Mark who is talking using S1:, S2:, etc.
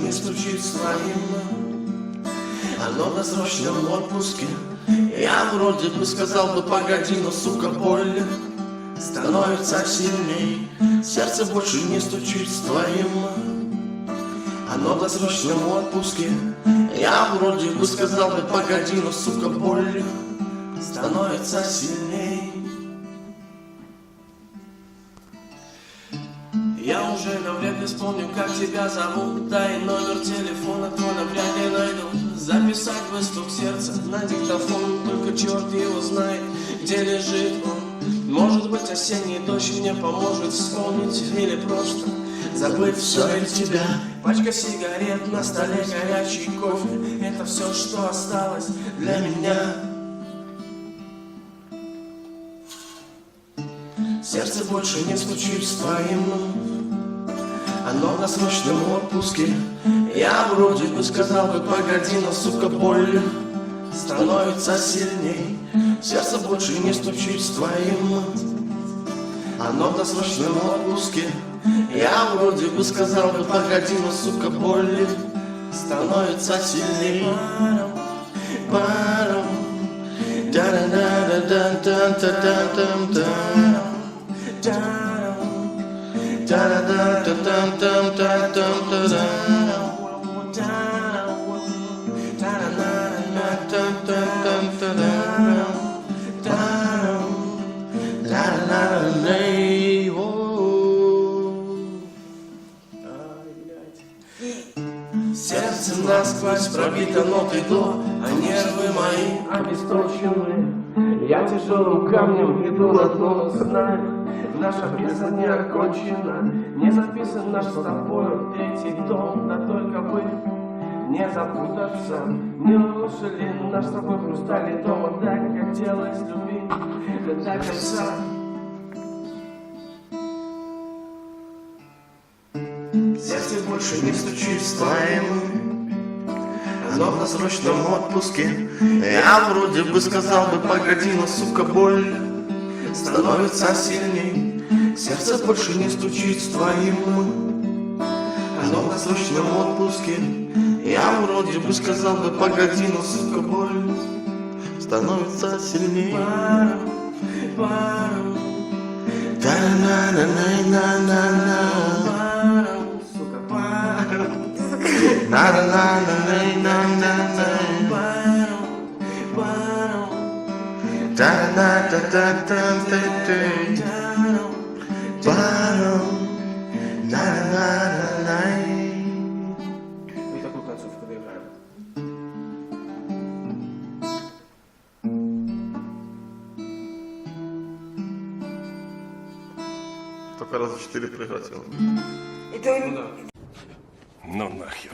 S1: не стучит своим. Оно в досрочном отпуске. Я вроде бы сказал бы погоди, но сука боль становится сильней. Сердце больше не стучит с твоим. Оно в досрочном отпуске. Я вроде бы сказал бы погоди, но сука боль становится сильней. Я уже навряд ли вспомню, как тебя зовут. Да и номер телефона твой навряд ли найду. Записать бы стук сердца на диктофон. Только черт его знает, где лежит он. Может быть, осенний дождь мне поможет вспомнить. Или просто забыть все из тебя. Пачка сигарет на столе, горячий кофе. Это все, что осталось для меня. Сердце больше не стучит с твоим. Оно в досрочном отпуске. Я вроде бы сказал бы погоди, но сука боль становится сильней. Сердце больше не стучит с твоим. Оно в досрочном отпуске. Я вроде бы сказал бы погоди, но сука боль становится сильней. Сердце насквозь пробито нотой до, а нервы мои обесточены. Я тяжелым камнем иду на дно, знаю, наша песня не окончена. Не записан наш с тобою третий том, да только бы не запутаться. Не разрушили наш с тобой хрустальный дом, а так хотелось любить до конца. Сердце больше не стучит с твоим. Оно в досрочном отпуске. Я вроде бы сказал бы погоди, но сука боль становится сильней. Сердце больше не стучит с твоим. Оно в досрочном отпуске. Я вроде бы сказал бы погоди, но сука боль становится сильней. Мы такую концовку доиграем.
S2: Только раза 4 прекратил.
S3: Это...
S4: Ну нахер.